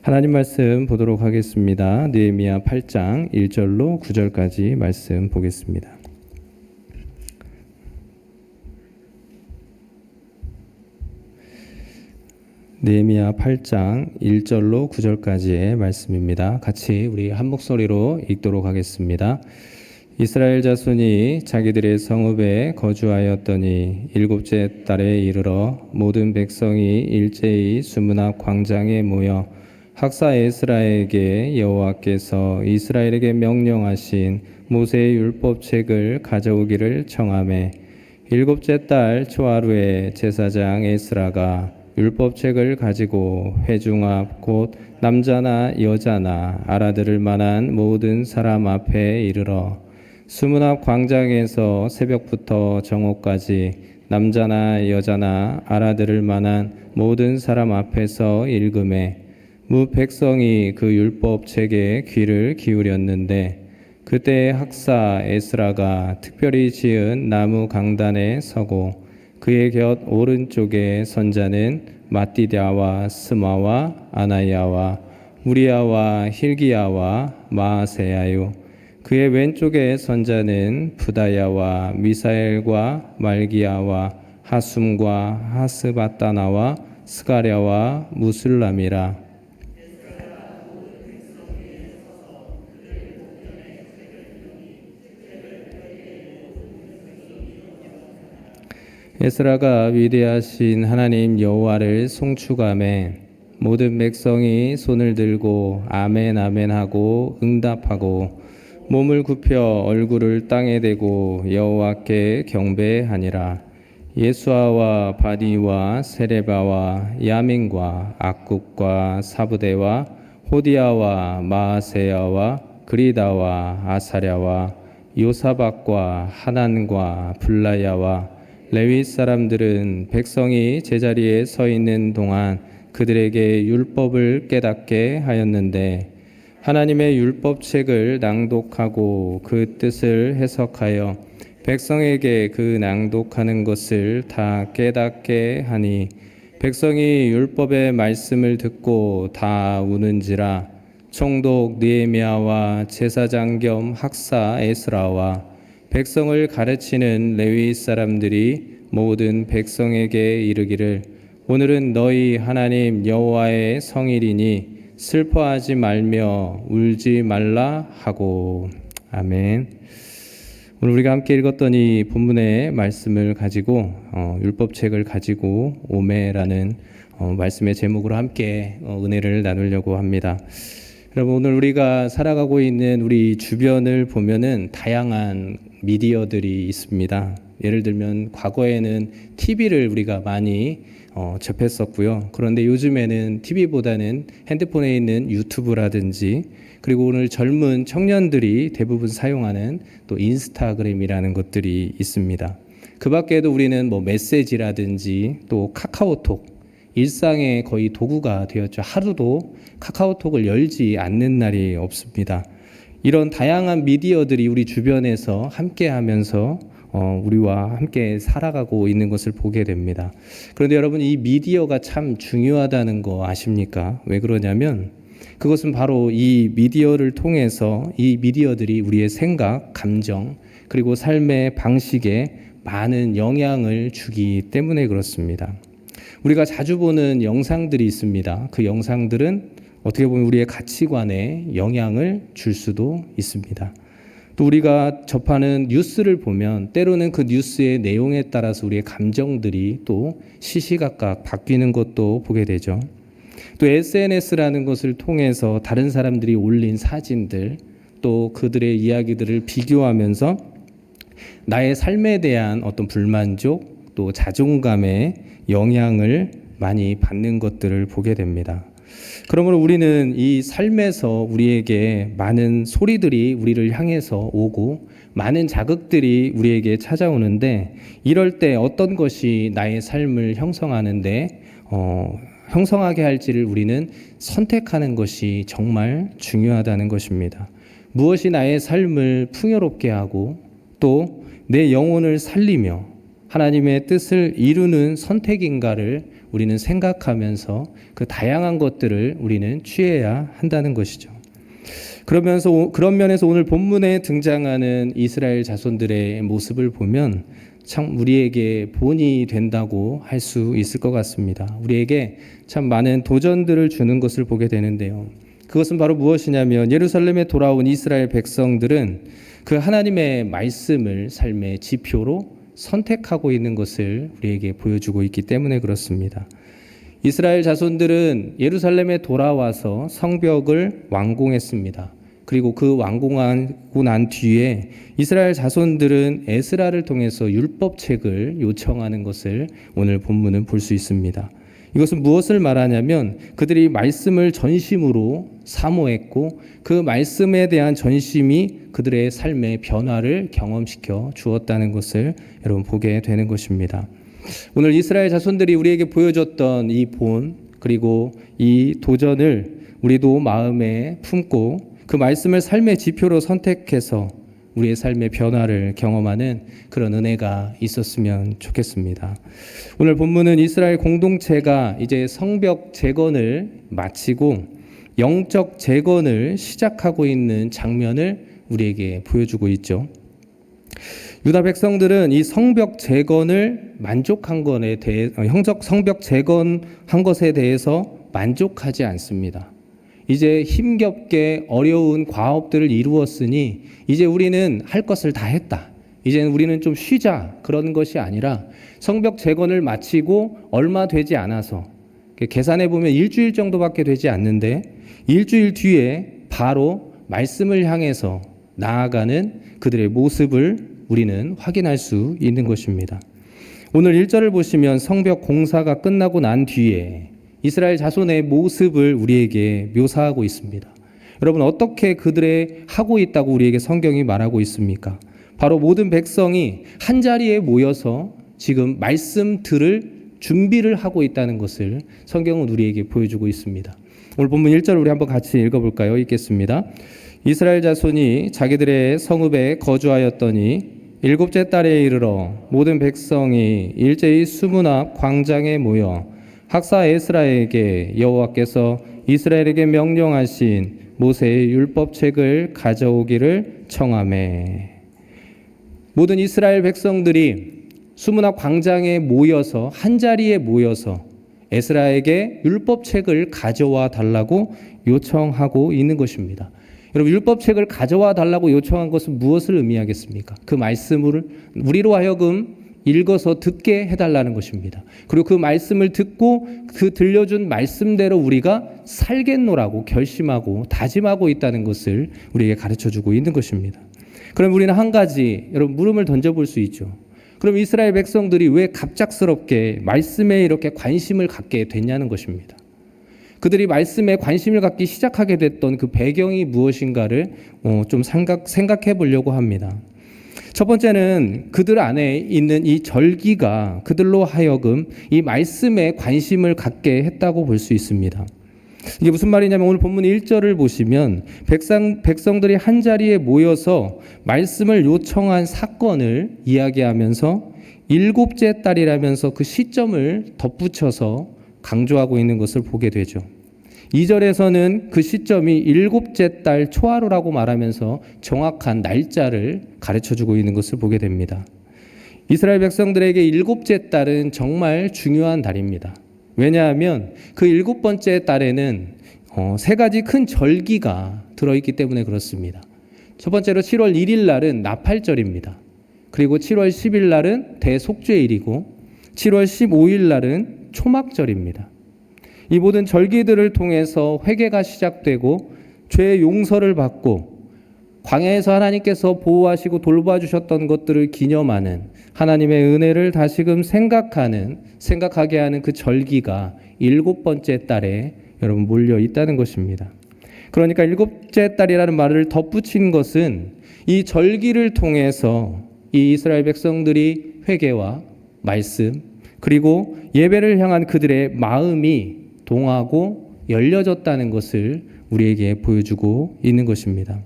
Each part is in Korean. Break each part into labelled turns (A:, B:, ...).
A: 하나님 말씀 보도록 하겠습니다. 느헤미야 8장 1절로 9절까지 말씀 보겠습니다. 느헤미야 8장 1절로 9절까지의 말씀입니다. 같이 우리 한 목소리로 읽도록 하겠습니다. 이스라엘 자손이 자기들의 성읍에 거주하였더니 일곱째 달에 이르러 모든 백성이 일제히 수문 앞 광장에 모여 학사 에스라에게 여호와께서 이스라엘에게 명령하신 모세의 율법책을 가져오기를 청하매 일곱째 달 초하루에 제사장 에스라가 율법책을 가지고 회중 앞 곧 남자나 여자나 알아들을 만한 모든 사람 앞에 이르러 수문 앞 광장에서 새벽부터 정오까지 남자나 여자나 알아들을 만한 모든 사람 앞에서 읽음에 무 백성이 그 율법책에 귀를 기울였는데 그때 학사 에스라가 특별히 지은 나무 강단에 서고 그의 곁 오른쪽에 선자는 마띠랴와 스마와 아나야와 우리야와 힐기야와 마아세야요 그의 왼쪽에 선자는 부다야와 미사엘과 말기야와 하숨과 하스바따나와 스가랴와 무술람이라. 에스라가 위대하신 하나님 여호와를 송축하매 모든 백성이 손을 들고 아멘 아멘 하고 응답하고 몸을 굽혀 얼굴을 땅에 대고 여호와께 경배하니라. 예수아와 바디와 세레바와 야민과 악국과 사부대와 호디아와 마아세야와 그리다와 아사랴와 요사박과 하난과 블라야와 레위 사람들은 백성이 제자리에 서 있는 동안 그들에게 율법을 깨닫게 하였는데 하나님의 율법책을 낭독하고 그 뜻을 해석하여 백성에게 그 낭독하는 것을 다 깨닫게 하니 백성이 율법의 말씀을 듣고 다 우는지라. 총독 느헤미야와 제사장 겸 학사 에스라와 백성을 가르치는 레위 사람들이 모든 백성에게 이르기를 오늘은 너희 하나님 여호와의 성일이니 슬퍼하지 말며 울지 말라 하고. 아멘. 오늘 우리가 함께 읽었던 이 본문의 말씀을 가지고 율법책을 가지고 오매라는 말씀의 제목으로 함께 은혜를 나누려고 합니다. 여러분, 오늘 우리가 살아가고 있는 우리 주변을 보면은 다양한 미디어들이 있습니다. 예를 들면 과거에는 TV를 우리가 많이 접했었고요. 그런데 요즘에는 TV보다는 핸드폰에 있는 유튜브라든지 그리고 오늘 젊은 청년들이 대부분 사용하는 또 인스타그램이라는 것들이 있습니다. 그 밖에도 우리는 뭐 메시지라든지 또 카카오톡 일상의 거의 도구가 되었죠. 하루도 카카오톡을 열지 않는 날이 없습니다. 이런 다양한 미디어들이 우리 주변에서 함께 하면서 우리와 함께 살아가고 있는 것을 보게 됩니다. 그런데 여러분, 이 미디어가 참 중요하다는 거 아십니까? 왜 그러냐면 그것은 바로 이 미디어를 통해서 이 미디어들이 우리의 생각, 감정, 그리고 삶의 방식에 많은 영향을 주기 때문에 그렇습니다. 우리가 자주 보는 영상들이 있습니다. 그 영상들은 어떻게 보면 우리의 가치관에 영향을 줄 수도 있습니다. 또 우리가 접하는 뉴스를 보면 때로는 그 뉴스의 내용에 따라서 우리의 감정들이 또 시시각각 바뀌는 것도 보게 되죠. 또 SNS라는 것을 통해서 다른 사람들이 올린 사진들 또 그들의 이야기들을 비교하면서 나의 삶에 대한 어떤 불만족 또 자존감에 영향을 많이 받는 것들을 보게 됩니다. 그러므로 우리는 이 삶에서 우리에게 많은 소리들이 우리를 향해서 오고 많은 자극들이 우리에게 찾아오는데 이럴 때 어떤 것이 나의 삶을 형성하는데 형성하게 할지를 우리는 선택하는 것이 정말 중요하다는 것입니다. 무엇이 나의 삶을 풍요롭게 하고 또 내 영혼을 살리며 하나님의 뜻을 이루는 선택인가를 우리는 생각하면서 그 다양한 것들을 우리는 취해야 한다는 것이죠. 그런 면에서 오늘 본문에 등장하는 이스라엘 자손들의 모습을 보면 참 우리에게 본이 된다고 할 수 있을 것 같습니다. 우리에게 참 많은 도전들을 주는 것을 보게 되는데요. 그것은 바로 무엇이냐면 예루살렘에 돌아온 이스라엘 백성들은 그 하나님의 말씀을 삶의 지표로 선택하고 있는 것을 우리에게 보여주고 있기 때문에 그렇습니다. 이스라엘 자손들은 예루살렘에 돌아와서 성벽을 완공했습니다. 그리고 그 완공하고 난 뒤에 이스라엘 자손들은 에스라를 통해서 율법책을 요청하는 것을 오늘 본문은 볼 수 있습니다. 이것은 무엇을 말하냐면 그들이 말씀을 전심으로 사모했고 그 말씀에 대한 전심이 그들의 삶의 변화를 경험시켜 주었다는 것을 여러분 보게 되는 것입니다. 오늘 이스라엘 자손들이 우리에게 보여줬던 이 본 그리고 이 도전을 우리도 마음에 품고 그 말씀을 삶의 지표로 선택해서 우리의 삶의 변화를 경험하는 그런 은혜가 있었으면 좋겠습니다. 오늘 본문은 이스라엘 공동체가 이제 성벽 재건을 마치고 영적 재건을 시작하고 있는 장면을 우리에게 보여주고 있죠. 유다 백성들은 이 성벽 재건을 만족한 것에 대해 성벽 재건한 것에 대해서 만족하지 않습니다. 이제 힘겹게 어려운 과업들을 이루었으니 이제 우리는 할 것을 다 했다. 이제는 우리는 좀 쉬자. 그런 것이 아니라 성벽 재건을 마치고 얼마 되지 않아서 계산해 보면 일주일 정도밖에 되지 않는데 일주일 뒤에 바로 말씀을 향해서 나아가는 그들의 모습을 우리는 확인할 수 있는 것입니다. 오늘 1절을 보시면 성벽 공사가 끝나고 난 뒤에 이스라엘 자손의 모습을 우리에게 묘사하고 있습니다. 여러분 어떻게 그들의 하고 있다고 우리에게 성경이 말하고 있습니까? 바로 모든 백성이 한자리에 모여서 지금 말씀 들을 준비를 하고 있다는 것을 성경은 우리에게 보여주고 있습니다. 오늘 본문 1절 우리 한번 같이 읽어볼까요? 읽겠습니다. 이스라엘 자손이 자기들의 성읍에 거주하였더니 일곱째 달에 이르러 모든 백성이 일제히 수문 앞 광장에 모여 학사 에스라에게 여호와께서 이스라엘에게 명령하신 모세의 율법책을 가져오기를 청하매. 모든 이스라엘 백성들이 수문 앞 광장에 모여서 한자리에 모여서 에스라에게 율법책을 가져와 달라고 요청하고 있는 것입니다. 여러분 율법책을 가져와 달라고 요청한 것은 무엇을 의미하겠습니까? 그 말씀을 우리로 하여금 읽어서 듣게 해달라는 것입니다. 그리고 그 말씀을 듣고 그 들려준 말씀대로 우리가 살겠노라고 결심하고 다짐하고 있다는 것을 우리에게 가르쳐주고 있는 것입니다. 그럼 우리는 한 가지 여러분 물음을 던져볼 수 있죠. 그럼 이스라엘 백성들이 왜 갑작스럽게 말씀에 이렇게 관심을 갖게 됐냐는 것입니다. 그들이 말씀에 관심을 갖기 시작하게 됐던 그 배경이 무엇인가를 좀 생각해 보려고 합니다. 첫 번째는 그들 안에 있는 이 절기가 그들로 하여금 이 말씀에 관심을 갖게 했다고 볼 수 있습니다. 이게 무슨 말이냐면 오늘 본문 1절을 보시면 백성들이 한자리에 모여서 말씀을 요청한 사건을 이야기하면서 일곱째 달이라면서 그 시점을 덧붙여서 강조하고 있는 것을 보게 되죠. 2절에서는 그 시점이 일곱째 달 초하루라고 말하면서 정확한 날짜를 가르쳐주고 있는 것을 보게 됩니다. 이스라엘 백성들에게 일곱째 달은 정말 중요한 달입니다. 왜냐하면 그 일곱 번째 달에는 세 가지 큰 절기가 들어있기 때문에 그렇습니다. 첫 번째로 7월 1일 날은 나팔절입니다. 그리고 7월 10일 날은 대속죄일이고 7월 15일 날은 초막절입니다. 이 모든 절기들을 통해서 회개가 시작되고 죄의 용서를 받고 광야에서 하나님께서 보호하시고 돌봐주셨던 것들을 기념하는 하나님의 은혜를 다시금 생각하게 하는 그 절기가 일곱 번째 달에 여러분 몰려 있다는 것입니다. 그러니까 일곱째 달이라는 말을 덧붙인 것은 이 절기를 통해서 이 이스라엘 백성들이 회개와 말씀 그리고 예배를 향한 그들의 마음이 동하고 열려졌다는 것을 우리에게 보여주고 있는 것입니다.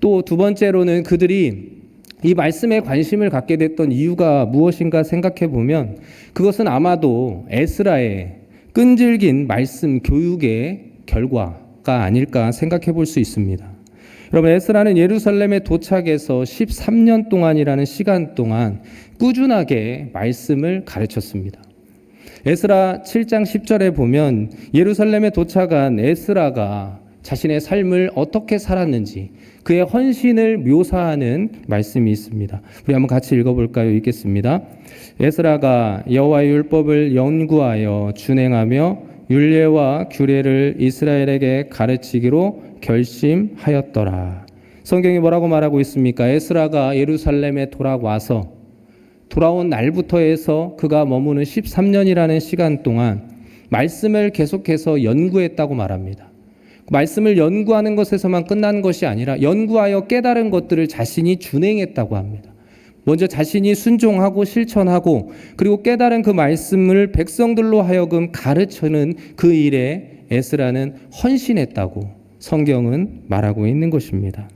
A: 또 두 번째로는 그들이 이 말씀에 관심을 갖게 됐던 이유가 무엇인가 생각해 보면 그것은 아마도 에스라의 끈질긴 말씀 교육의 결과가 아닐까 생각해 볼 수 있습니다. 여러분, 에스라는 예루살렘에 도착해서 13년 동안이라는 시간 동안 꾸준하게 말씀을 가르쳤습니다. 에스라 7장 10절에 보면 예루살렘에 도착한 에스라가 자신의 삶을 어떻게 살았는지 그의 헌신을 묘사하는 말씀이 있습니다. 우리 한번 같이 읽어볼까요? 읽겠습니다. 에스라가 여호와의 율법을 연구하여 준행하며 율례와 규례를 이스라엘에게 가르치기로 결심하였더라. 성경이 뭐라고 말하고 있습니까? 에스라가 예루살렘에 돌아온 날부터 해서 그가 머무는 13년이라는 시간 동안 말씀을 계속해서 연구했다고 말합니다. 말씀을 연구하는 것에서만 끝난 것이 아니라 연구하여 깨달은 것들을 자신이 준행했다고 합니다. 먼저 자신이 순종하고 실천하고 그리고 깨달은 그 말씀을 백성들로 하여금 가르치는 그 일에 에스라는 헌신했다고 성경은 말하고 있는 것입니다.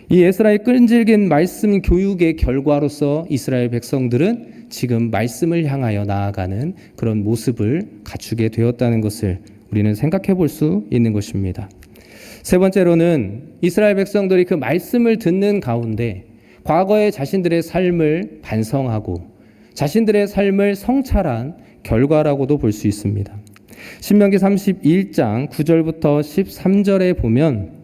A: 이 에스라의 끈질긴 말씀 교육의 결과로서 이스라엘 백성들은 지금 말씀을 향하여 나아가는 그런 모습을 갖추게 되었다는 것을 우리는 생각해 볼 수 있는 것입니다. 세 번째로는 이스라엘 백성들이 그 말씀을 듣는 가운데 과거의 자신들의 삶을 반성하고 자신들의 삶을 성찰한 결과라고도 볼 수 있습니다. 신명기 31장 9절부터 13절에 보면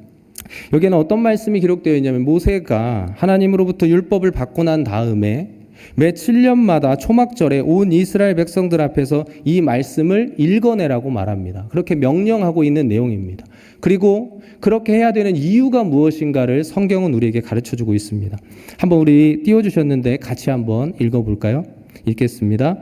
A: 여기에는 어떤 말씀이 기록되어 있냐면 모세가 하나님으로부터 율법을 받고 난 다음에 매 7년마다 초막절에 온 이스라엘 백성들 앞에서 이 말씀을 읽어내라고 말합니다. 그렇게 명령하고 있는 내용입니다. 그리고 그렇게 해야 되는 이유가 무엇인가를 성경은 우리에게 가르쳐주고 있습니다. 한번 우리 띄워주셨는데 같이 한번 읽어볼까요? 읽겠습니다.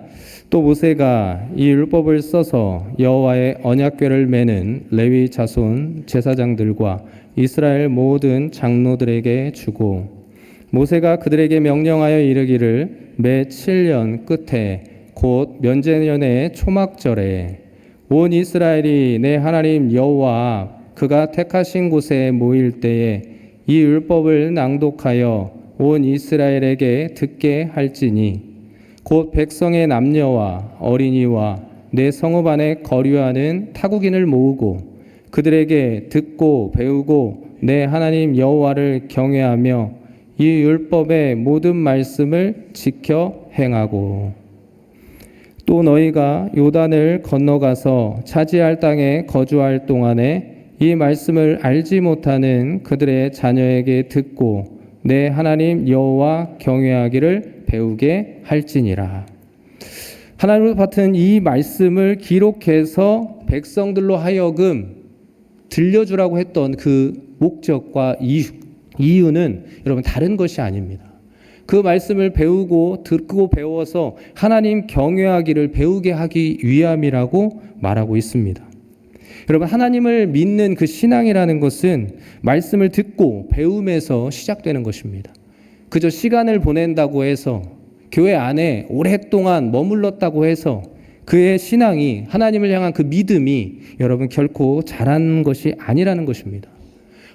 A: 또 모세가 이 율법을 써서 여호와의 언약궤를 매는 레위 자손 제사장들과 이스라엘 모든 장로들에게 주고 모세가 그들에게 명령하여 이르기를 매 7년 끝에 곧 면제년의 초막절에 온 이스라엘이 내 하나님 여호와 그가 택하신 곳에 모일 때에 이 율법을 낭독하여 온 이스라엘에게 듣게 할지니 곧 백성의 남녀와 어린이와 내 성읍 안에 거류하는 타국인을 모으고 그들에게 듣고 배우고 내 하나님 여호와를 경외하며 이 율법의 모든 말씀을 지켜 행하고 또 너희가 요단을 건너가서 차지할 땅에 거주할 동안에 이 말씀을 알지 못하는 그들의 자녀에게 듣고 내 하나님 여호와 경외하기를 배우게 할지니라. 하나님으로부터 받은 이 말씀을 기록해서 백성들로 하여금 들려주라고 했던 그 목적과 이유는 여러분 다른 것이 아닙니다. 그 말씀을 배우고 듣고 배워서 하나님 경외하기를 배우게 하기 위함이라고 말하고 있습니다. 여러분, 하나님을 믿는 그 신앙이라는 것은 말씀을 듣고 배움에서 시작되는 것입니다. 그저 시간을 보낸다고 해서 교회 안에 오랫동안 머물렀다고 해서 그의 신앙이 하나님을 향한 그 믿음이 여러분 결코 자란 것이 아니라는 것입니다.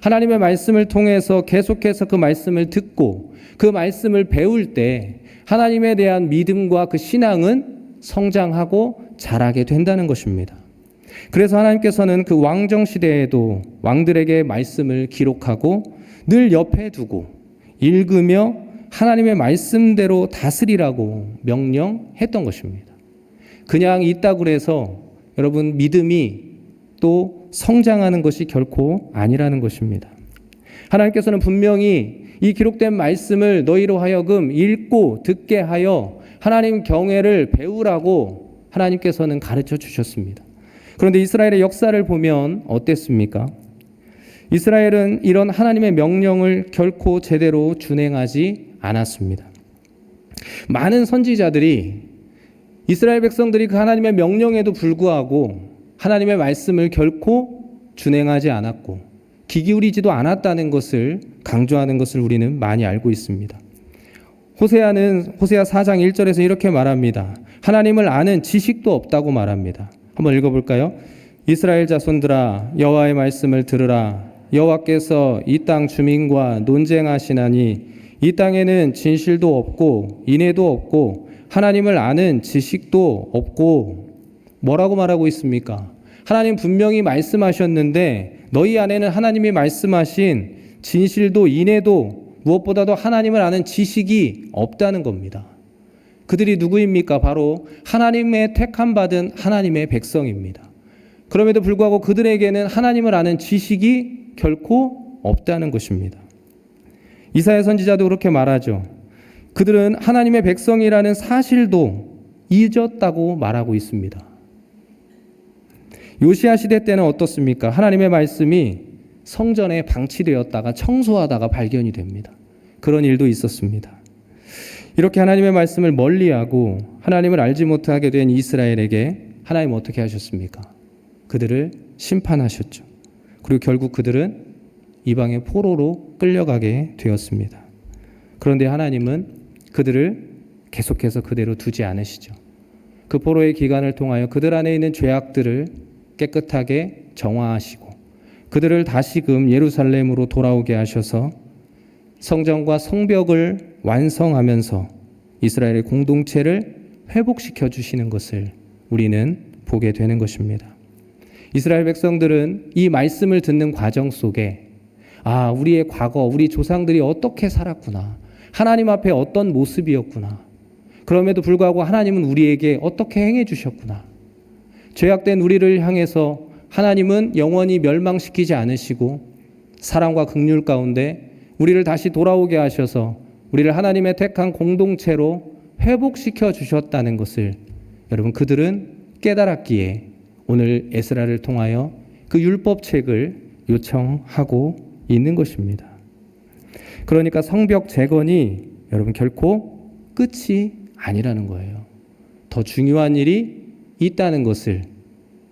A: 하나님의 말씀을 통해서 계속해서 그 말씀을 듣고 그 말씀을 배울 때 하나님에 대한 믿음과 그 신앙은 성장하고 자라게 된다는 것입니다. 그래서 하나님께서는 그 왕정 시대에도 왕들에게 말씀을 기록하고 늘 옆에 두고 읽으며 하나님의 말씀대로 다스리라고 명령했던 것입니다. 그냥 있다고 해서 여러분 믿음이 또 성장하는 것이 결코 아니라는 것입니다. 하나님께서는 분명히 이 기록된 말씀을 너희로 하여금 읽고 듣게 하여 하나님 경외를 배우라고 하나님께서는 가르쳐 주셨습니다. 그런데 이스라엘의 역사를 보면 어땠습니까? 이스라엘은 이런 하나님의 명령을 결코 제대로 준행하지 않았습니다. 많은 선지자들이 이스라엘 백성들이 그 하나님의 명령에도 불구하고 하나님의 말씀을 결코 준행하지 않았고 귀 기울이지도 않았다는 것을 강조하는 것을 우리는 많이 알고 있습니다. 호세아 4장 1절에서 이렇게 말합니다. 하나님을 아는 지식도 없다고 말합니다. 한번 읽어볼까요? 이스라엘 자손들아 여호와의 말씀을 들으라. 여호와께서 이 땅 주민과 논쟁하시나니 이 땅에는 진실도 없고 인애도 없고 하나님을 아는 지식도 없고 뭐라고 말하고 있습니까? 하나님 분명히 말씀하셨는데 너희 안에는 하나님이 말씀하신 진실도 인애도 무엇보다도 하나님을 아는 지식이 없다는 겁니다. 그들이 누구입니까? 바로 하나님의 택함 받은 하나님의 백성입니다. 그럼에도 불구하고 그들에게는 하나님을 아는 지식이 결코 없다는 것입니다. 이사야 선지자도 그렇게 말하죠. 그들은 하나님의 백성이라는 사실도 잊었다고 말하고 있습니다. 요시야 시대 때는 어떻습니까? 하나님의 말씀이 성전에 방치되었다가 청소하다가 발견이 됩니다. 그런 일도 있었습니다. 이렇게 하나님의 말씀을 멀리하고 하나님을 알지 못하게 된 이스라엘에게 하나님은 어떻게 하셨습니까? 그들을 심판하셨죠. 그리고 결국 그들은 이방의 포로로 끌려가게 되었습니다. 그런데 하나님은 그들을 계속해서 그대로 두지 않으시죠. 그 포로의 기간을 통하여 그들 안에 있는 죄악들을 깨끗하게 정화하시고 그들을 다시금 예루살렘으로 돌아오게 하셔서 성전과 성벽을 완성하면서 이스라엘의 공동체를 회복시켜 주시는 것을 우리는 보게 되는 것입니다. 이스라엘 백성들은 이 말씀을 듣는 과정 속에 우리의 과거, 우리 조상들이 어떻게 살았구나. 하나님 앞에 어떤 모습이었구나. 그럼에도 불구하고 하나님은 우리에게 어떻게 행해 주셨구나. 죄악된 우리를 향해서 하나님은 영원히 멸망시키지 않으시고 사랑과 긍휼 가운데 우리를 다시 돌아오게 하셔서 우리를 하나님의 택한 공동체로 회복시켜 주셨다는 것을 여러분 그들은 깨달았기에 오늘 에스라를 통하여 그 율법책을 요청하고 있는 것입니다. 그러니까 성벽 재건이 여러분 결코 끝이 아니라는 거예요. 더 중요한 일이 있다는 것을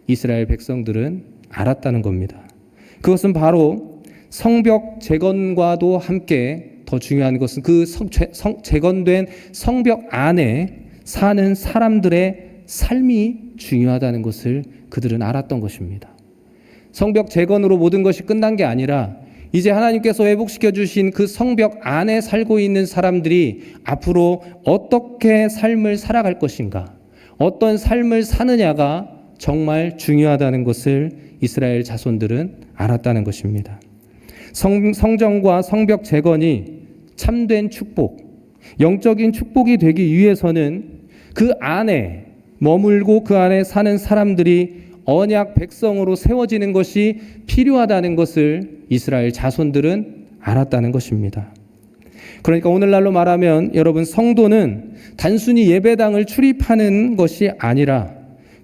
A: 이스라엘 백성들은 알았다는 겁니다. 그것은 바로 성벽 재건과도 함께 더 중요한 것은 그 재건된 성벽 안에 사는 사람들의 삶이 중요하다는 것을 그들은 알았던 것입니다. 성벽 재건으로 모든 것이 끝난 게 아니라 이제 하나님께서 회복시켜 주신 그 성벽 안에 살고 있는 사람들이 앞으로 어떻게 삶을 살아갈 것인가, 어떤 삶을 사느냐가 정말 중요하다는 것을 이스라엘 자손들은 알았다는 것입니다. 성전과 성벽 재건이 참된 축복, 영적인 축복이 되기 위해서는 그 안에 머물고 그 안에 사는 사람들이 언약 백성으로 세워지는 것이 필요하다는 것을 이스라엘 자손들은 알았다는 것입니다. 그러니까 오늘날로 말하면 여러분 성도는 단순히 예배당을 출입하는 것이 아니라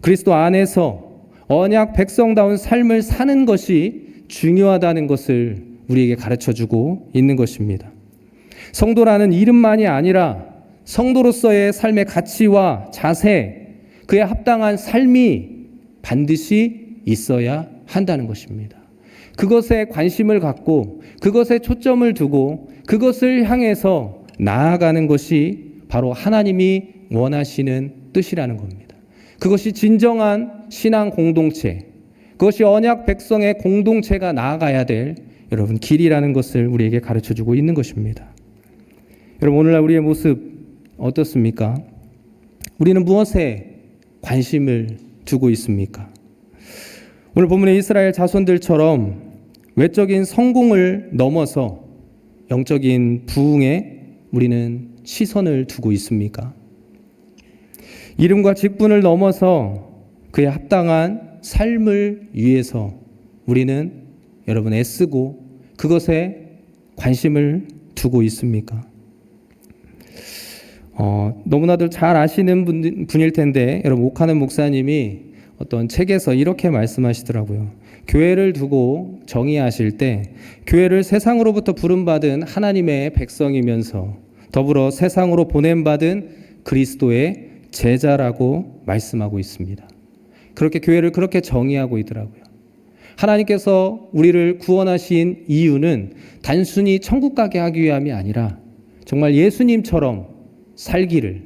A: 그리스도 안에서 언약 백성다운 삶을 사는 것이 중요하다는 것을 우리에게 가르쳐주고 있는 것입니다. 성도라는 이름만이 아니라 성도로서의 삶의 가치와 자세, 그에 합당한 삶이 반드시 있어야 한다는 것입니다. 그것에 관심을 갖고 그것에 초점을 두고 그것을 향해서 나아가는 것이 바로 하나님이 원하시는 뜻이라는 겁니다. 그것이 진정한 신앙 공동체, 그것이 언약 백성의 공동체가 나아가야 될 여러분 길이라는 것을 우리에게 가르쳐주고 있는 것입니다. 여러분 오늘날 우리의 모습 어떻습니까? 우리는 무엇에 관심을 두고 있습니까? 오늘 본문의 이스라엘 자손들처럼 외적인 성공을 넘어서 영적인 부흥에 우리는 시선을 두고 있습니까? 이름과 직분을 넘어서 그에 합당한 삶을 위해서 우리는 여러분 애쓰고 그것에 관심을 두고 있습니까? 너무나도 잘 아시는 분일 텐데 여러분 옥하는 목사님이 어떤 책에서 이렇게 말씀하시더라고요. 교회를 두고 정의하실 때 교회를 세상으로부터 부름받은 하나님의 백성이면서 더불어 세상으로 보냄받은 그리스도의 제자라고 말씀하고 있습니다. 그렇게 교회를 그렇게 정의하고 있더라고요. 하나님께서 우리를 구원하신 이유는 단순히 천국 가게 하기 위함이 아니라 정말 예수님처럼 살기를,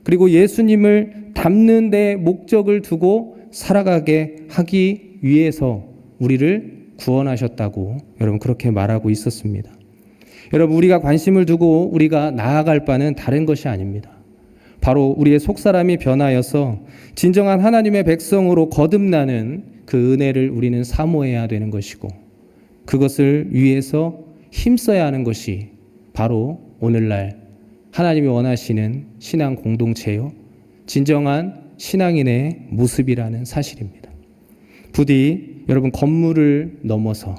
A: 그리고 예수님을 닮는 데 목적을 두고 살아가게 하기 위해서 우리를 구원하셨다고 여러분 그렇게 말하고 있었습니다. 여러분, 우리가 관심을 두고 우리가 나아갈 바는 다른 것이 아닙니다. 바로 우리의 속사람이 변하여서 진정한 하나님의 백성으로 거듭나는 그 은혜를 우리는 사모해야 되는 것이고, 그것을 위해서 힘써야 하는 것이 바로 오늘날 하나님이 원하시는 신앙 공동체요, 진정한 신앙인의 모습이라는 사실입니다. 부디 여러분, 건물을 넘어서,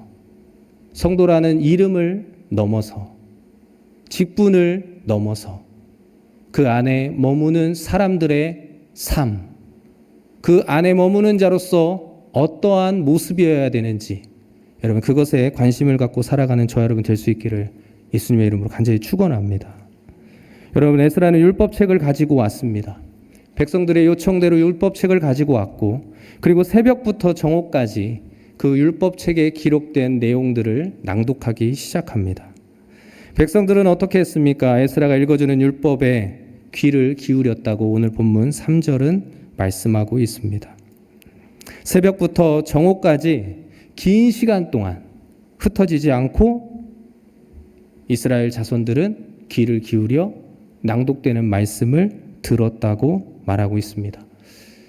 A: 성도라는 이름을 넘어서, 직분을 넘어서 그 안에 머무는 사람들의 삶, 그 안에 머무는 자로서 어떠한 모습이어야 되는지, 여러분 그것에 관심을 갖고 살아가는 저와 여러분 될 수 있기를 예수님의 이름으로 간절히 축원합니다. 여러분, 에스라는 율법책을 가지고 왔습니다. 백성들의 요청대로 율법책을 가지고 왔고, 그리고 새벽부터 정오까지 그 율법책에 기록된 내용들을 낭독하기 시작합니다. 백성들은 어떻게 했습니까? 에스라가 읽어주는 율법에 귀를 기울였다고 오늘 본문 3절은 말씀하고 있습니다. 새벽부터 정오까지 긴 시간 동안 흩어지지 않고 이스라엘 자손들은 귀를 기울여 낭독되는 말씀을 들었다고 말하고 있습니다.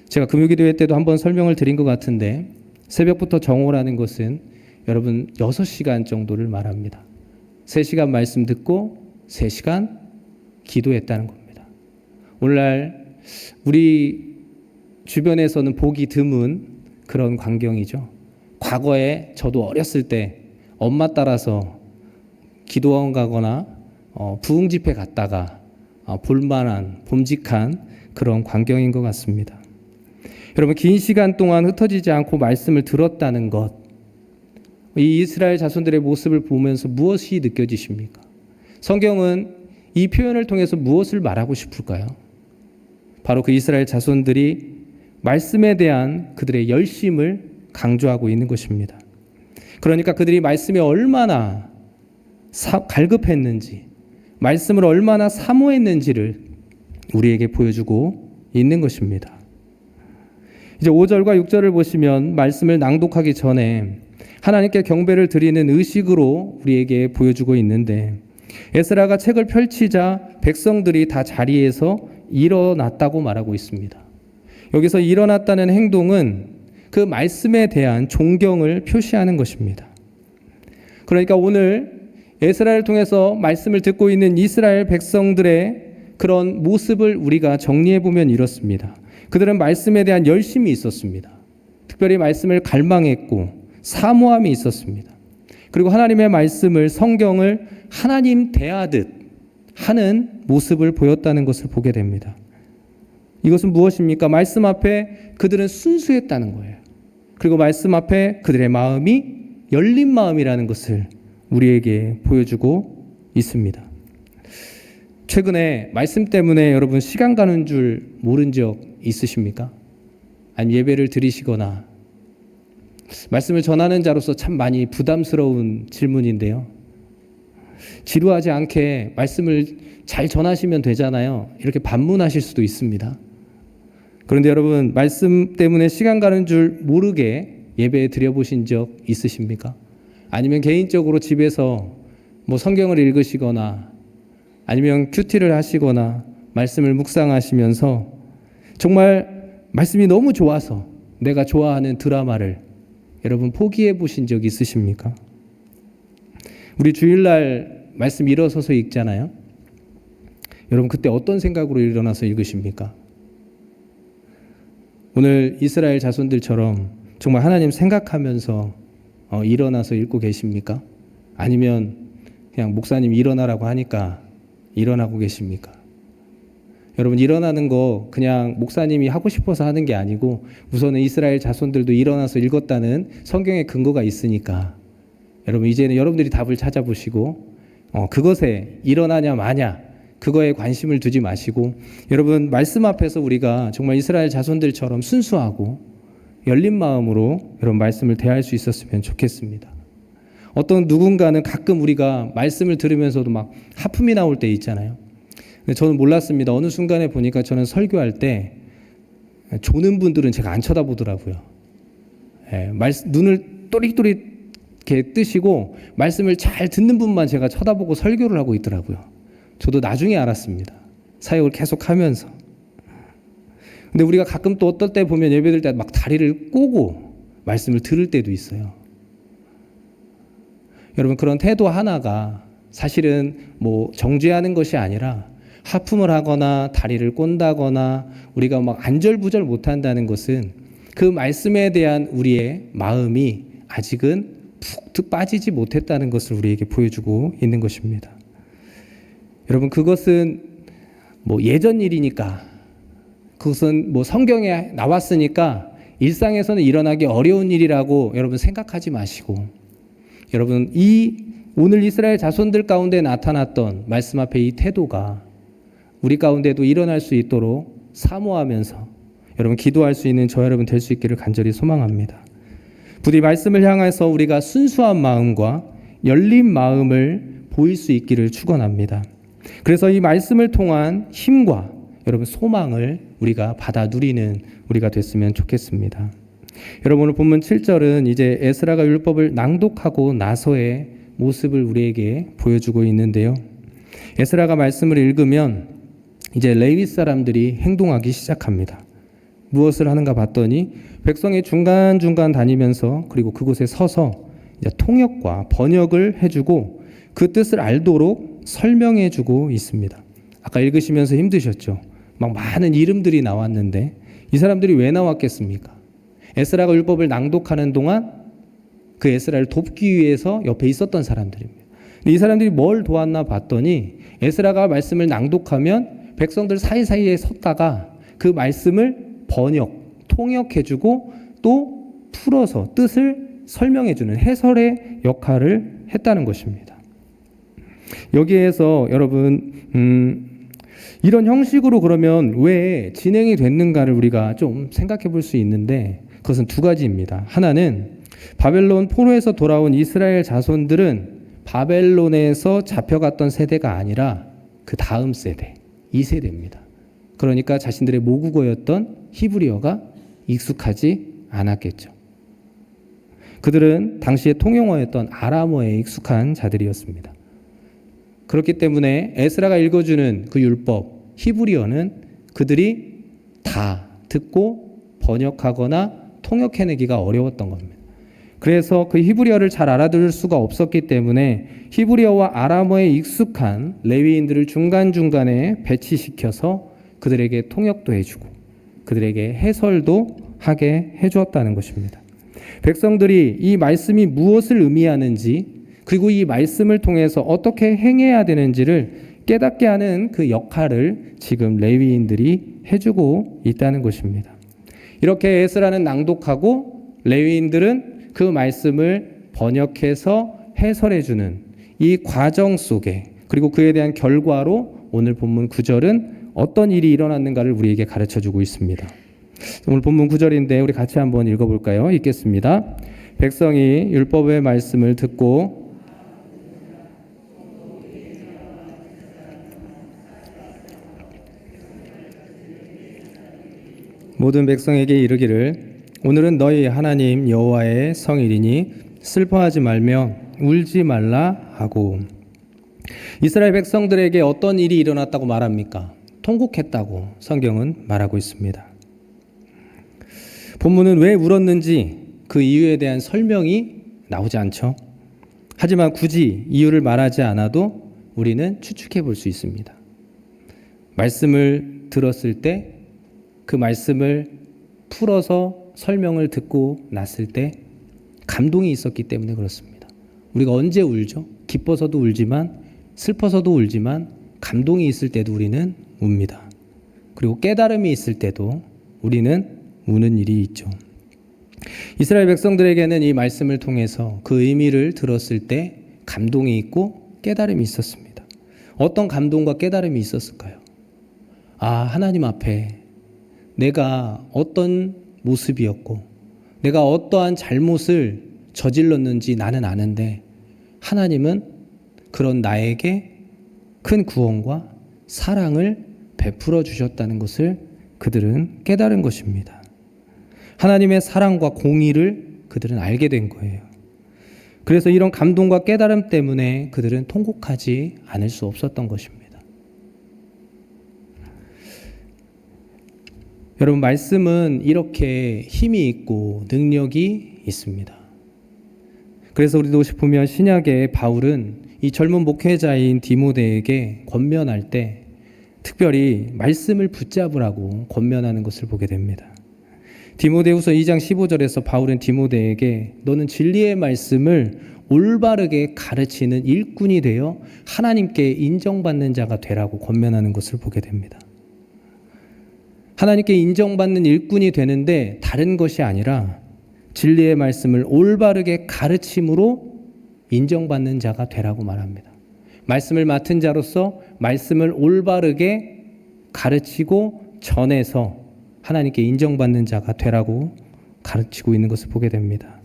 A: 제가 금요기도회 때도 한번 설명을 드린 것 같은데, 새벽부터 정오라는 것은 여러분 6시간 정도를 말합니다. 3시간 말씀 듣고 3시간 기도했다는 겁니다. 오늘날 우리 주변에서는 보기 드문 그런 광경이죠. 과거에 저도 어렸을 때 엄마 따라서 기도원 가거나 부흥 집회 갔다가 볼만한 봄직한 그런 광경인 것 같습니다. 여러분, 긴 시간 동안 흩어지지 않고 말씀을 들었다는 것, 이 이스라엘 자손들의 모습을 보면서 무엇이 느껴지십니까? 성경은 이 표현을 통해서 무엇을 말하고 싶을까요? 바로 그 이스라엘 자손들이 말씀에 대한 그들의 열심을 강조하고 있는 것입니다. 그러니까 그들이 말씀에 얼마나 갈급했는지, 말씀을 얼마나 사모했는지를 우리에게 보여주고 있는 것입니다. 이제 5절과 6절을 보시면 말씀을 낭독하기 전에 하나님께 경배를 드리는 의식으로 우리에게 보여주고 있는데, 에스라가 책을 펼치자 백성들이 다 자리에서 일어났다고 말하고 있습니다. 여기서 일어났다는 행동은 그 말씀에 대한 존경을 표시하는 것입니다. 그러니까 오늘 에스라를 통해서 말씀을 듣고 있는 이스라엘 백성들의 그런 모습을 우리가 정리해 보면 이렇습니다. 그들은 말씀에 대한 열심이 있었습니다. 특별히 말씀을 갈망했고 사모함이 있었습니다. 그리고 하나님의 말씀을, 성경을 하나님 대하듯 하는 모습을 보였다는 것을 보게 됩니다. 이것은 무엇입니까? 말씀 앞에 그들은 순수했다는 거예요. 그리고 말씀 앞에 그들의 마음이 열린 마음이라는 것을 우리에게 보여주고 있습니다. 최근에 말씀 때문에 여러분 시간 가는 줄 모른 적 있으십니까? 아니면 예배를 드리시거나, 말씀을 전하는 자로서 참 많이 부담스러운 질문인데요. 지루하지 않게 말씀을 잘 전하시면 되잖아요. 이렇게 반문하실 수도 있습니다. 그런데 여러분, 말씀 때문에 시간 가는 줄 모르게 예배 드려보신 적 있으십니까? 아니면 개인적으로 집에서 뭐 성경을 읽으시거나 아니면 큐티를 하시거나 말씀을 묵상하시면서 정말 말씀이 너무 좋아서 내가 좋아하는 드라마를 여러분 포기해 보신 적 있으십니까? 우리 주일날 말씀 일어서서 읽잖아요. 여러분 그때 어떤 생각으로 일어나서 읽으십니까? 오늘 이스라엘 자손들처럼 정말 하나님 생각하면서 일어나서 읽고 계십니까? 아니면 그냥 목사님 일어나라고 하니까 일어나고 계십니까? 여러분, 일어나는 거 그냥 목사님이 하고 싶어서 하는 게 아니고 우선은 이스라엘 자손들도 일어나서 읽었다는 성경의 근거가 있으니까 여러분 이제는 여러분들이 답을 찾아보시고 그것에 일어나냐 마냐 그거에 관심을 두지 마시고, 여러분 말씀 앞에서 우리가 정말 이스라엘 자손들처럼 순수하고 열린 마음으로 여러분 말씀을 대할 수 있었으면 좋겠습니다. 어떤 누군가는 가끔 우리가 말씀을 들으면서도 막 하품이 나올 때 있잖아요. 근데 저는 몰랐습니다. 어느 순간에 보니까 저는 설교할 때 조는 분들은 제가 안 쳐다보더라고요. 눈을 또릿또릿 이렇게 뜨시고 말씀을 잘 듣는 분만 제가 쳐다보고 설교를 하고 있더라고요. 저도 나중에 알았습니다. 사역을 계속 하면서. 근데 우리가 가끔 또 어떨 때 보면 예배드릴 때 막 다리를 꼬고 말씀을 들을 때도 있어요. 여러분, 그런 태도 하나가 사실은 뭐 정죄하는 것이 아니라 하품을 하거나 다리를 꼰다거나 우리가 막 안절부절 못한다는 것은 그 말씀에 대한 우리의 마음이 아직은 푹 빠지지 못했다는 것을 우리에게 보여주고 있는 것입니다. 여러분, 그것은 뭐 예전 일이니까, 그것은 뭐 성경에 나왔으니까 일상에서는 일어나기 어려운 일이라고 여러분 생각하지 마시고, 여러분, 오늘 이스라엘 자손들 가운데 나타났던 말씀 앞에 이 태도가 우리 가운데도 일어날 수 있도록 사모하면서 여러분 기도할 수 있는 저 여러분 될 수 있기를 간절히 소망합니다. 부디 말씀을 향해서 우리가 순수한 마음과 열린 마음을 보일 수 있기를 축원합니다. 그래서 이 말씀을 통한 힘과 여러분 소망을 우리가 받아 누리는 우리가 됐으면 좋겠습니다. 여러분, 오늘 본문 7절은 이제 에스라가 율법을 낭독하고 나서의 모습을 우리에게 보여주고 있는데요. 에스라가 말씀을 읽으면 이제 레위 사람들이 행동하기 시작합니다. 무엇을 하는가 봤더니 백성이 중간중간 다니면서 그리고 그곳에 서서 이제 통역과 번역을 해주고 그 뜻을 알도록 설명해주고 있습니다. 아까 읽으시면서 힘드셨죠? 막 많은 이름들이 나왔는데 이 사람들이 왜 나왔겠습니까? 에스라가 율법을 낭독하는 동안 그 에스라를 돕기 위해서 옆에 있었던 사람들입니다. 이 사람들이 뭘 도왔나 봤더니 에스라가 말씀을 낭독하면 백성들 사이사이에 섰다가 그 말씀을 통역해주고 또 풀어서 뜻을 설명해주는 해설의 역할을 했다는 것입니다. 여기에서 여러분 이런 형식으로 그러면 왜 진행이 됐는가를 우리가 좀 생각해 볼 수 있는데 그것은 두 가지입니다. 하나는 바벨론 포로에서 돌아온 이스라엘 자손들은 바벨론에서 잡혀갔던 세대가 아니라 그 다음 세대, 2세대입니다. 그러니까 자신들의 모국어였던 히브리어가 익숙하지 않았겠죠. 그들은 당시의 통용어였던 아람어에 익숙한 자들이었습니다. 그렇기 때문에 에스라가 읽어주는 그 율법, 히브리어는 그들이 다 듣고 번역하거나 통역해내기가 어려웠던 겁니다. 그래서 그 히브리어를 잘 알아들을 수가 없었기 때문에 히브리어와 아람어에 익숙한 레위인들을 중간중간에 배치시켜서 그들에게 통역도 해주고 그들에게 해설도 하게 해주었다는 것입니다. 백성들이 이 말씀이 무엇을 의미하는지 그리고 이 말씀을 통해서 어떻게 행해야 되는지를 깨닫게 하는 그 역할을 지금 레위인들이 해주고 있다는 것입니다. 이렇게 에스라는 낭독하고 레위인들은 그 말씀을 번역해서 해설해주는 이 과정 속에 그리고 그에 대한 결과로 오늘 본문 9절은 어떤 일이 일어났는가를 우리에게 가르쳐주고 있습니다. 오늘 본문 9절인데 우리 같이 한번 읽어볼까요? 읽겠습니다. 백성이 율법의 말씀을 듣고 모든 백성에게 이르기를 오늘은 너희 하나님 여호와의 성일이니 슬퍼하지 말며 울지 말라 하고. 이스라엘 백성들에게 어떤 일이 일어났다고 말합니까? 통곡했다고 성경은 말하고 있습니다. 본문은 왜 울었는지 그 이유에 대한 설명이 나오지 않죠. 하지만 굳이 이유를 말하지 않아도 우리는 추측해 볼 수 있습니다. 말씀을 들었을 때 그 말씀을 풀어서 설명을 듣고 났을 때 감동이 있었기 때문에 그렇습니다. 우리가 언제 울죠? 기뻐서도 울지만 슬퍼서도 울지만 감동이 있을 때도 우리는 웁니다. 그리고 깨달음이 있을 때도 우리는 우는 일이 있죠. 이스라엘 백성들에게는 이 말씀을 통해서 그 의미를 들었을 때 감동이 있고 깨달음이 있었습니다. 어떤 감동과 깨달음이 있었을까요? 하나님 앞에 내가 어떤 모습이었고 내가 어떠한 잘못을 저질렀는지 나는 아는데 하나님은 그런 나에게 큰 구원과 사랑을 베풀어 주셨다는 것을 그들은 깨달은 것입니다. 하나님의 사랑과 공의를 그들은 알게 된 거예요. 그래서 이런 감동과 깨달음 때문에 그들은 통곡하지 않을 수 없었던 것입니다. 여러분, 말씀은 이렇게 힘이 있고 능력이 있습니다. 그래서 우리도 보면 신약의 바울은 이 젊은 목회자인 디모데에게 권면할 때 특별히 말씀을 붙잡으라고 권면하는 것을 보게 됩니다. 디모데후서 2장 15절에서 바울은 디모데에게 너는 진리의 말씀을 올바르게 가르치는 일꾼이 되어 하나님께 인정받는 자가 되라고 권면하는 것을 보게 됩니다. 하나님께 인정받는 일꾼이 되는데 다른 것이 아니라 진리의 말씀을 올바르게 가르침으로 인정받는 자가 되라고 말합니다. 말씀을 맡은 자로서 말씀을 올바르게 가르치고 전해서 하나님께 인정받는 자가 되라고 가르치고 있는 것을 보게 됩니다.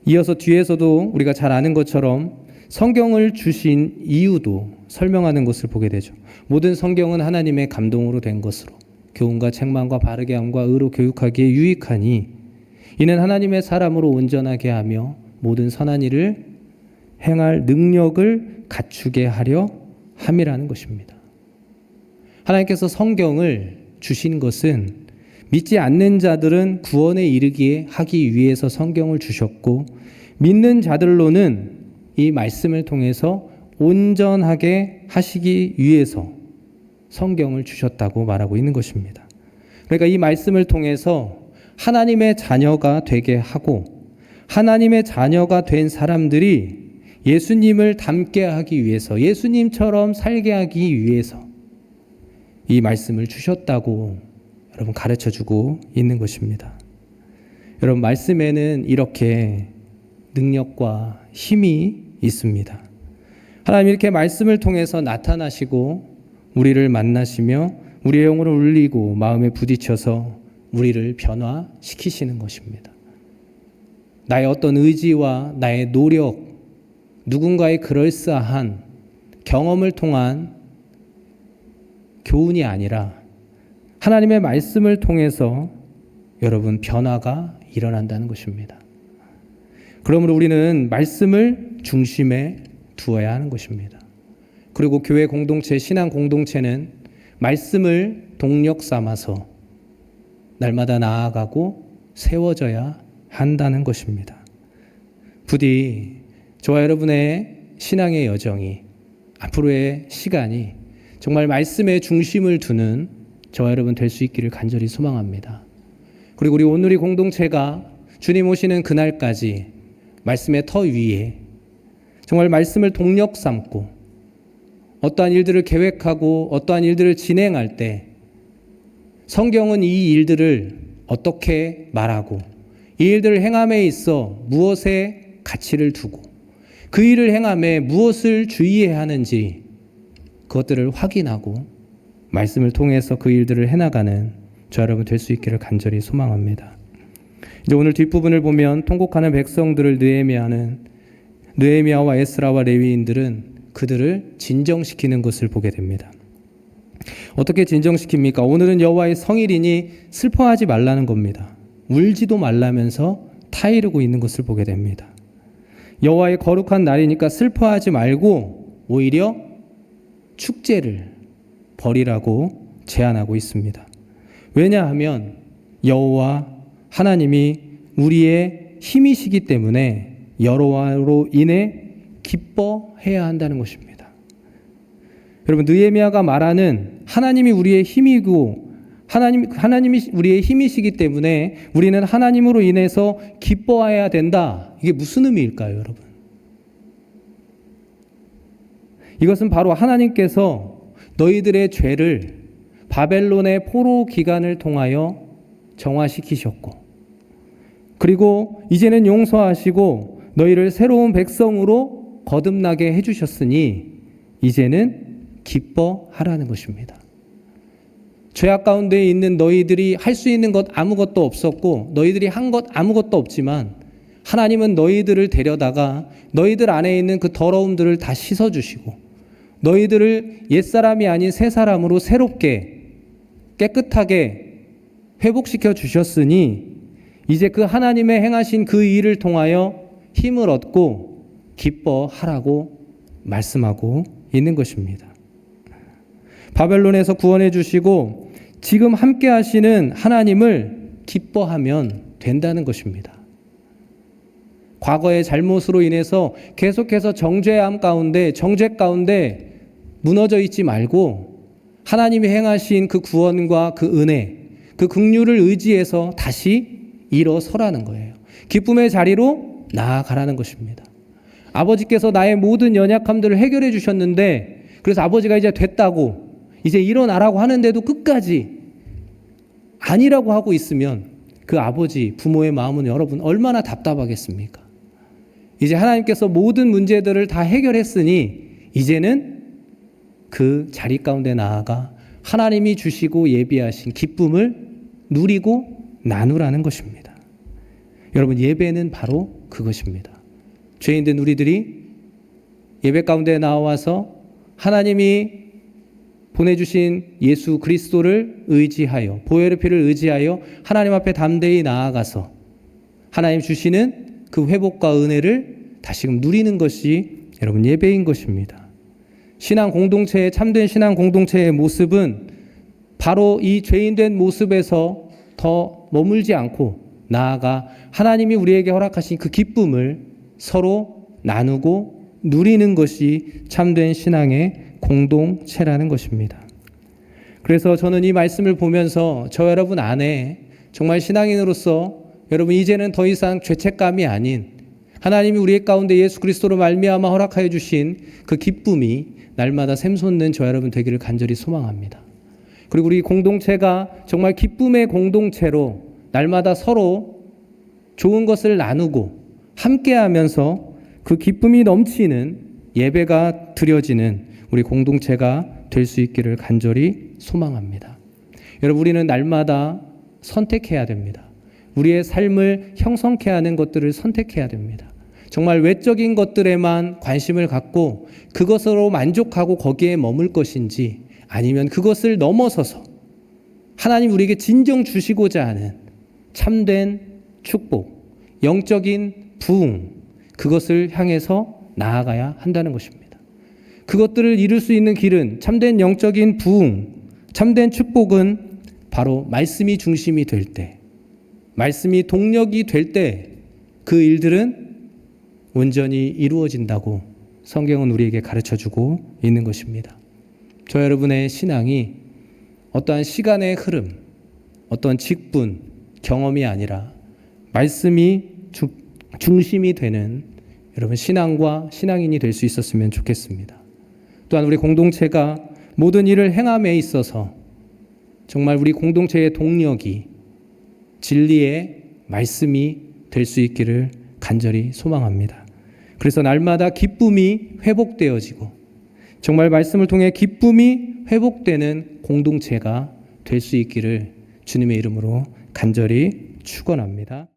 A: 이어서 뒤에서도 우리가 잘 아는 것처럼 성경을 주신 이유도 설명하는 것을 보게 되죠. 모든 성경은 하나님의 감동으로 된 것으로 교훈과 책망과 바르게 함과 의로 교육하기에 유익하니 이는 하나님의 사람으로 온전하게 하며 모든 선한 일을 행할 능력을 갖추게 하려 함이라는 것입니다. 하나님께서 성경을 주신 것은 믿지 않는 자들은 구원에 이르기에 하기 위해서 성경을 주셨고 믿는 자들로는 이 말씀을 통해서 온전하게 하시기 위해서 성경을 주셨다고 말하고 있는 것입니다. 그러니까 이 말씀을 통해서 하나님의 자녀가 되게 하고 하나님의 자녀가 된 사람들이 예수님을 닮게 하기 위해서 예수님처럼 살게 하기 위해서 이 말씀을 주셨다고 여러분 가르쳐주고 있는 것입니다. 여러분, 말씀에는 이렇게 능력과 힘이 있습니다. 하나님 이렇게 말씀을 통해서 나타나시고 우리를 만나시며 우리의 영혼을 울리고 마음에 부딪혀서 우리를 변화시키시는 것입니다. 나의 어떤 의지와 나의 노력, 누군가의 그럴싸한 경험을 통한 교훈이 아니라 하나님의 말씀을 통해서 여러분 변화가 일어난다는 것입니다. 그러므로 우리는 말씀을 중심에 두어야 하는 것입니다. 그리고 교회 공동체, 신앙 공동체는 말씀을 동력 삼아서 날마다 나아가고 세워져야 한다는 것입니다. 부디 저와 여러분의 신앙의 여정이 앞으로의 시간이 정말 말씀의 중심을 두는 저와 여러분 될 수 있기를 간절히 소망합니다. 그리고 우리 오늘의 공동체가 주님 오시는 그날까지 말씀의 터 위에 정말 말씀을 동력 삼고 어떠한 일들을 계획하고 어떠한 일들을 진행할 때 성경은 이 일들을 어떻게 말하고 이 일들을 행함에 있어 무엇에 가치를 두고 그 일을 행함에 무엇을 주의해야 하는지 그것들을 확인하고 말씀을 통해서 그 일들을 해나가는 저 여러분 될 수 있기를 간절히 소망합니다. 이제 오늘 뒷부분을 보면 통곡하는 백성들을 느헤미야와 에스라와 레위인들은 그들을 진정시키는 것을 보게 됩니다. 어떻게 진정시킵니까? 오늘은 여호와의 성일이니 슬퍼하지 말라는 겁니다. 울지도 말라면서 타이르고 있는 것을 보게 됩니다. 여호와의 거룩한 날이니까 슬퍼하지 말고 오히려 축제를 벌이라고 제안하고 있습니다. 왜냐하면 여호와 하나님이 우리의 힘이시기 때문에 여호와로 인해 기뻐해야 한다는 것입니다. 여러분, 느헤미야가 말하는 하나님이 우리의 힘이고 하나님이 우리의 힘이시기 때문에 우리는 하나님으로 인해서 기뻐해야 된다. 이게 무슨 의미일까요, 여러분? 이것은 바로 하나님께서 너희들의 죄를 바벨론의 포로 기간을 통하여 정화시키셨고 그리고 이제는 용서하시고 너희를 새로운 백성으로 거듭나게 해주셨으니 이제는 기뻐하라는 것입니다. 죄악 가운데 있는 너희들이 할 수 있는 것 아무것도 없었고 너희들이 한 것 아무것도 없지만 하나님은 너희들을 데려다가 너희들 안에 있는 그 더러움들을 다 씻어주시고 너희들을 옛사람이 아닌 새사람으로 새롭게 깨끗하게 회복시켜 주셨으니 이제 그 하나님의 행하신 그 일을 통하여 힘을 얻고 기뻐하라고 말씀하고 있는 것입니다. 바벨론에서 구원해 주시고 지금 함께 하시는 하나님을 기뻐하면 된다는 것입니다. 과거의 잘못으로 인해서 계속해서 정죄 가운데 무너져 있지 말고 하나님이 행하신 그 구원과 그 은혜, 그 긍휼을 의지해서 다시 일어서라는 거예요. 기쁨의 자리로 나아가라는 것입니다. 아버지께서 나의 모든 연약함들을 해결해 주셨는데, 그래서 아버지가 이제 됐다고, 이제 일어나라고 하는데도 끝까지 아니라고 하고 있으면 그 아버지, 부모의 마음은 여러분 얼마나 답답하겠습니까? 이제 하나님께서 모든 문제들을 다 해결했으니 이제는 그 자리 가운데 나아가 하나님이 주시고 예비하신 기쁨을 누리고 나누라는 것입니다. 여러분, 예배는 바로 그것입니다. 죄인된 우리들이 예배 가운데 나와서 하나님이 보내주신 예수 그리스도를 의지하여, 보혈의 피를 의지하여 하나님 앞에 담대히 나아가서 하나님 주시는 그 회복과 은혜를 다시금 누리는 것이 여러분 예배인 것입니다. 신앙 공동체의, 참된 신앙 공동체의 모습은 바로 이 죄인된 모습에서 더 머물지 않고 나아가 하나님이 우리에게 허락하신 그 기쁨을 서로 나누고 누리는 것이 참된 신앙의 공동체라는 것입니다. 그래서 저는 이 말씀을 보면서 저 여러분 안에 정말 신앙인으로서 여러분 이제는 더 이상 죄책감이 아닌 하나님이 우리 가운데 예수 그리스도로 말미암아 허락하여 주신 그 기쁨이 날마다 샘솟는 저 여러분 되기를 간절히 소망합니다. 그리고 우리 공동체가 정말 기쁨의 공동체로 날마다 서로 좋은 것을 나누고 함께하면서 그 기쁨이 넘치는 예배가 드려지는 우리 공동체가 될 수 있기를 간절히 소망합니다. 여러분, 우리는 날마다 선택해야 됩니다. 우리의 삶을 형성케 하는 것들을 선택해야 됩니다. 정말 외적인 것들에만 관심을 갖고 그것으로 만족하고 거기에 머물 것인지, 아니면 그것을 넘어서서 하나님 우리에게 진정 주시고자 하는 참된 축복, 영적인 부흥, 그것을 향해서 나아가야 한다는 것입니다. 그것들을 이룰 수 있는 길은, 참된 영적인 부흥, 참된 축복은 바로 말씀이 중심이 될 때, 말씀이 동력이 될 때 그 일들은 온전히 이루어진다고 성경은 우리에게 가르쳐주고 있는 것입니다. 저 여러분의 신앙이 어떠한 시간의 흐름, 어떤 직분, 경험이 아니라 말씀이 중심이 되는 여러분 신앙과 신앙인이 될 수 있었으면 좋겠습니다. 또한 우리 공동체가 모든 일을 행함에 있어서 정말 우리 공동체의 동력이 진리의 말씀이 될 수 있기를 간절히 소망합니다. 그래서 날마다 기쁨이 회복되어지고 정말 말씀을 통해 기쁨이 회복되는 공동체가 될 수 있기를 주님의 이름으로 간절히 축원합니다.